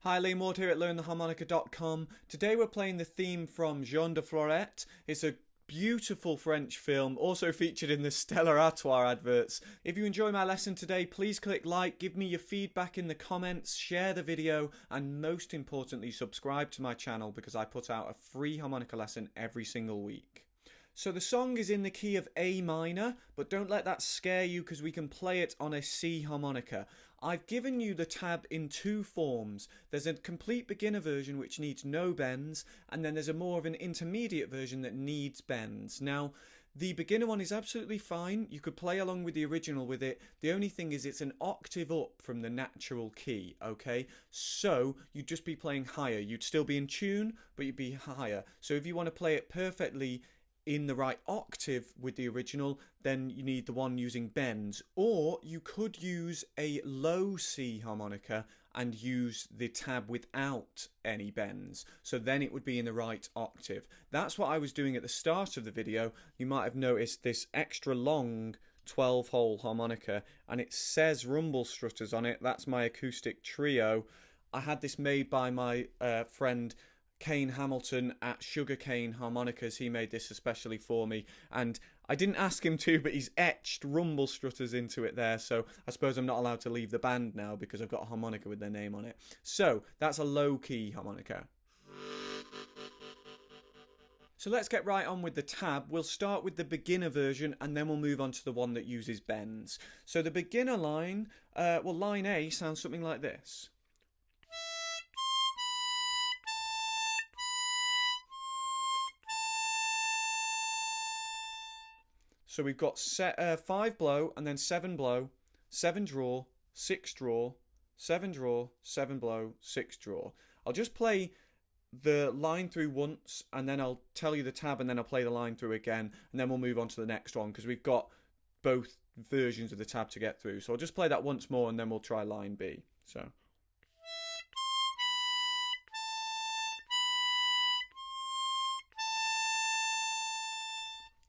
Hi, Lee Maud here at LearnTheHarmonica.com. Today we're playing the theme from Jean de Florette. It's a beautiful French film, also featured in the Stella Artois adverts. If you enjoy my lesson today, please click like, give me your feedback in the comments, share the video, and most importantly, subscribe to my channel because I put out a free harmonica lesson every single week. So the song is in the key of A minor, but don't let that scare you because we can play it on a C harmonica. I've given you the tab in two forms. There's a complete beginner version which needs no bends, and then there's a more of an intermediate version that needs bends. Now, the beginner one is absolutely fine. You could play along with the original with it. The only thing is it's an octave up from the natural key, okay? So you'd just be playing higher. You'd still be in tune, but you'd be higher. So if you want to play it perfectly in the right octave with the original, then you need the one using bends. Or you could use a low C harmonica and use the tab without any bends. So then it would be in the right octave. That's what I was doing at the start of the video. You might have noticed this extra long 12-hole harmonica, and it says rumble strutters on it. That's my acoustic trio. I had this made by my friend Kane Hamilton at Sugarcane Harmonicas. He made this especially for me, and I didn't ask him to, but he's etched rumble strutters into it there, so I suppose I'm not allowed to leave the band now because I've got a harmonica with their name on it. So that's a low key harmonica. So let's get right on with the tab. We'll start with the beginner version and then we'll move on to the one that uses bends. So the beginner line, line A sounds something like this. So we've got 5 blow and then 7 blow, 7 draw, 6 draw, 7 draw, 7 blow, 6 draw. I'll just play the line through once and then I'll tell you the tab and then I'll play the line through again and then we'll move on to the next one because we've got both versions of the tab to get through. So I'll just play that once more and then we'll try line B. So.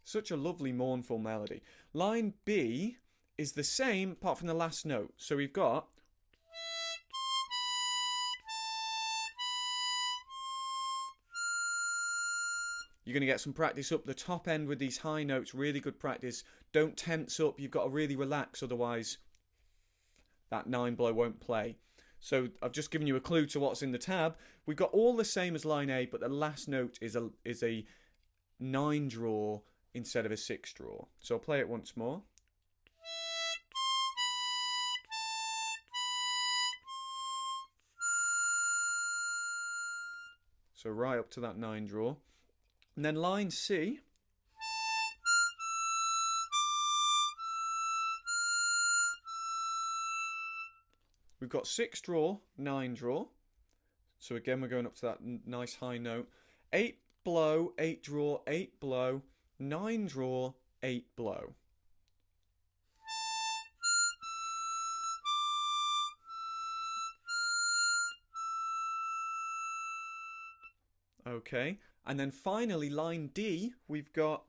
Such a lovely mournful melody. Line B is the same apart from the last note. So we've got you're going to get some practice up the top end with these high notes, really good practice. Don't tense up, you've got to really relax, otherwise that 9 blow won't play. So I've just given you a clue to what's in the tab. We've got all the same as line A, but the last note is a 9 draw instead of a 6 draw. So I'll play it once more. So right up to that 9 draw. And then line C. We've got 6 draw, 9 draw. So again, we're going up to that nice high note. 8 blow, 8 draw, 8 blow, 9 draw, 8 blow. Okay, and then finally line D, we've got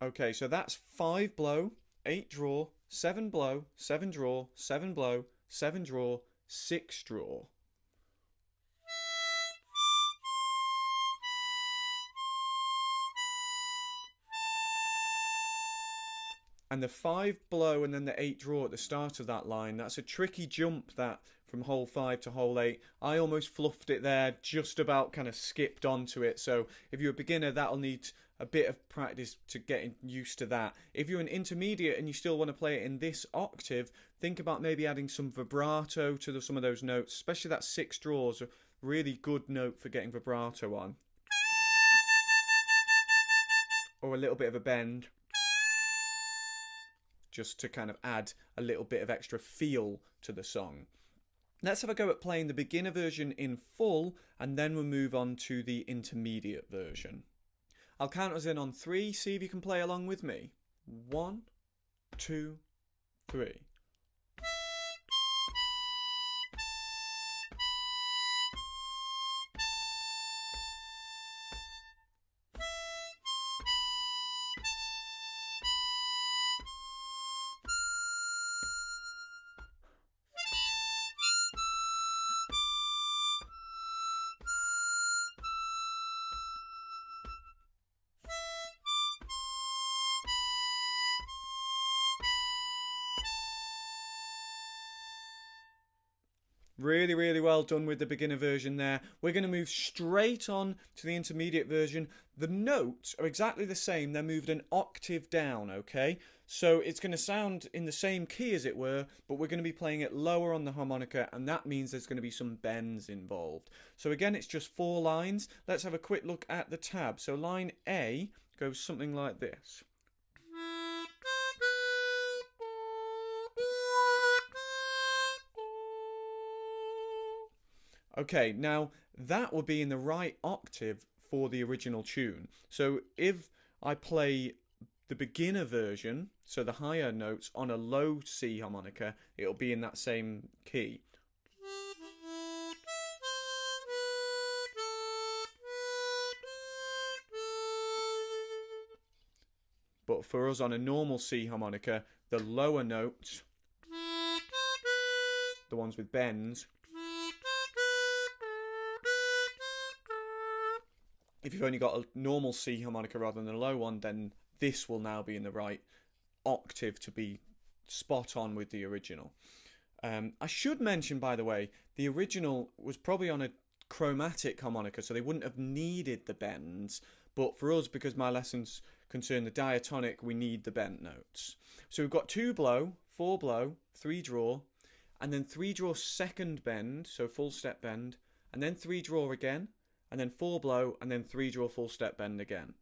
okay, so that's 5 blow, 8 draw, 7 blow, 7 draw, 7 blow, 7 draw, 6 draw. And the 5 blow and then the 8 draw at the start of that line, that's a tricky jump that from hole 5 to hole 8. I almost fluffed it there, just about kind of skipped onto it. So if you're a beginner, that'll need a bit of practice to get used to that. If you're an intermediate and you still want to play it in this octave, think about maybe adding some vibrato to some of those notes, especially that 6 draws, a really good note for getting vibrato on. Or a little bit of a bend, just to kind of add a little bit of extra feel to the song. Let's have a go at playing the beginner version in full, and then we'll move on to the intermediate version. I'll count us in on 3, see if you can play along with me. 1, 2, 3. Really, really well done with the beginner version there. We're going to move straight on to the intermediate version. The notes are exactly the same. They're moved an octave down, okay? So it's going to sound in the same key as it were, but we're going to be playing it lower on the harmonica, and that means there's going to be some bends involved. So again, it's just 4 lines. Let's have a quick look at the tab. So line A goes something like this. Okay, now that will be in the right octave for the original tune. So if I play the beginner version, so the higher notes on a low C harmonica, it'll be in that same key. But for us on a normal C harmonica, the lower notes, the ones with bends, if you've only got a normal C harmonica rather than a low one, then this will now be in the right octave to be spot on with the original. I should mention, by the way, the original was probably on a chromatic harmonica, so they wouldn't have needed the bends. But for us, because my lessons concern the diatonic, we need the bent notes. So we've got 2 blow, 4 blow, 3 draw, and then 3 draw second bend, so full step bend, and then 3 draw again, and then 4 blow, and then 3 draw full step bend again.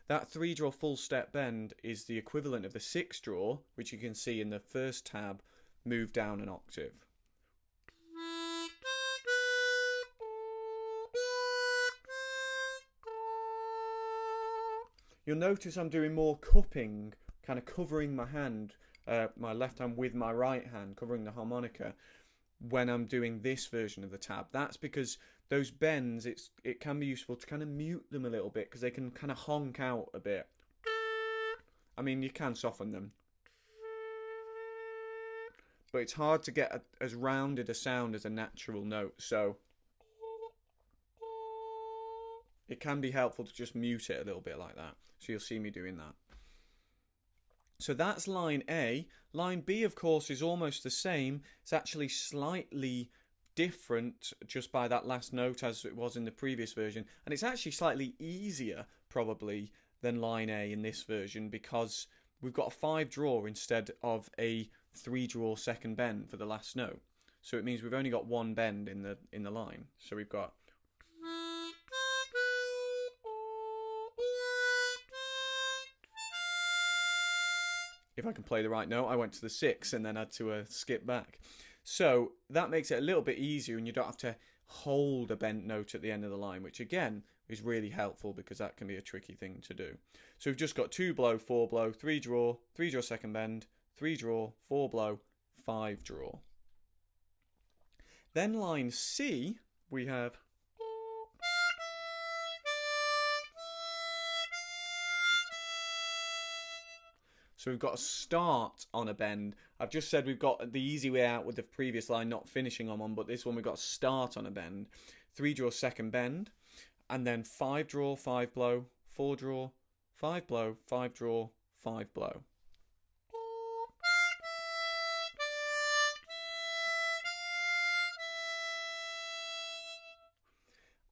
That 3 draw full step bend is the equivalent of the 6 draw, which you can see in the first tab, move down an octave. You'll notice I'm doing more cupping, kind of covering my hand, my left hand with my right hand, covering the harmonica, when I'm doing this version of the tab. That's because those bends, it can be useful to kind of mute them a little bit, because they can kind of honk out a bit. I mean, you can soften them, but it's hard to get as rounded a sound as a natural note, so it can be helpful to just mute it a little bit like that. So you'll see me doing that. So that's line A. Line B, of course, is almost the same. It's actually slightly different just by that last note as it was in the previous version. And it's actually slightly easier, probably, than line A in this version, because we've got a 5 draw instead of a 3 draw second bend for the last note. So it means we've only got 1 bend in the line. So we've got... If I can play the right note, I went to the 6 and then had to skip back. So that makes it a little bit easier, and you don't have to hold a bent note at the end of the line, which again is really helpful because that can be a tricky thing to do. So we've just got 2 blow, 4 blow, 3 draw second bend, 3 draw, 4 blow, 5 draw. Then line C, we have... So we've got a start on a bend. I've just said we've got the easy way out with the previous line, not finishing on one, but this one we've got a start on a bend. 3 draw second bend, and then 5 draw, 5 blow, 4 draw, 5 blow, 5 draw, 5 blow.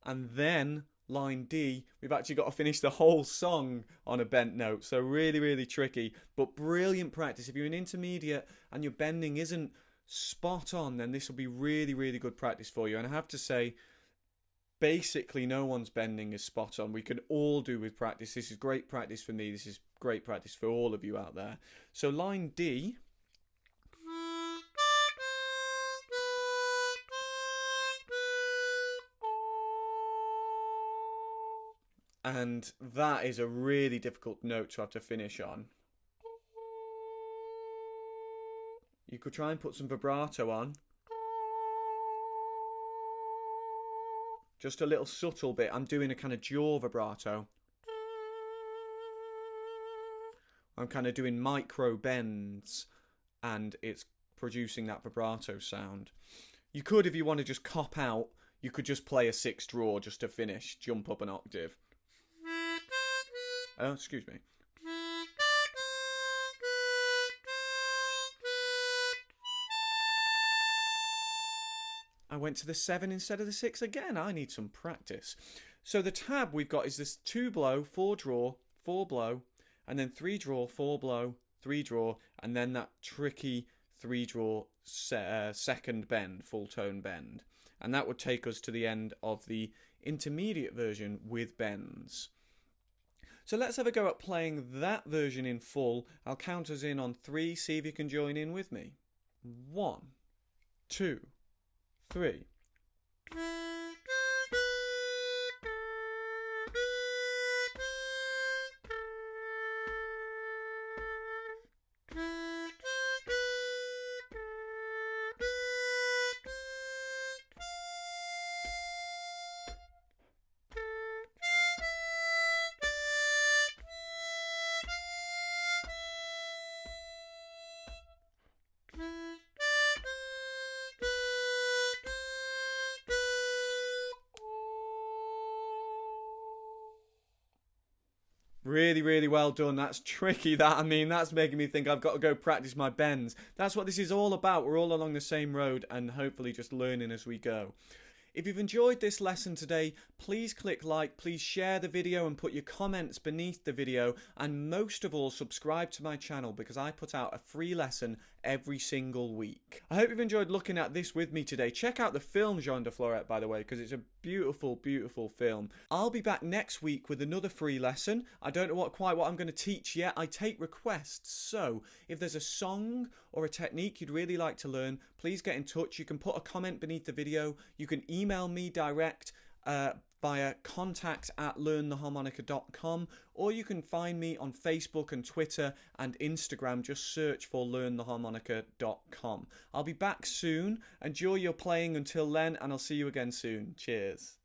And then line D, we've actually got to finish the whole song on a bent note. So really, really tricky, but brilliant practice. If you're an intermediate and your bending isn't spot on, then this will be really, really good practice for you. And I have to say, basically no one's bending is spot on. We can all do with practice. This is great practice for me. This is great practice for all of you out there. So line D... And that is a really difficult note to have to finish on. You could try and put some vibrato on. Just a little subtle bit. I'm doing a kind of jaw vibrato. I'm kind of doing micro bends, and it's producing that vibrato sound. You could, if you want to just cop out, you could just play a 6 draw just to finish, jump up an octave. Oh, excuse me. I went to the 7 instead of the 6 again. I need some practice. So the tab we've got is this 2 blow, 4 draw, 4 blow, and then 3 draw, 4 blow, 3 draw, and then that tricky 3 draw second bend, full tone bend. And that would take us to the end of the intermediate version with bends. So let's have a go at playing that version in full. I'll count us in on 3, see if you can join in with me. 1, 2, 3. Really, really well done. That's tricky, that. I mean, that's making me think I've got to go practice my bends. That's what this is all about. We're all along the same road and hopefully just learning as we go. If you've enjoyed this lesson today, please click like, please share the video and put your comments beneath the video, and most of all, subscribe to my channel because I put out a free lesson every single week. I hope you've enjoyed looking at this with me today. Check out the film Jean de Florette, by the way, because it's a beautiful, beautiful film. I'll be back next week with another free lesson. I don't know quite what I'm going to teach yet. I take requests, so if there's a song or a technique you'd really like to learn, please get in touch. You can put a comment beneath the video. You can email me direct via contact@LearnTheHarmonica.com, or you can find me on Facebook and Twitter and Instagram. Just search for LearnTheHarmonica.com. I'll be back soon. Enjoy your playing until then, and I'll see you again soon. Cheers.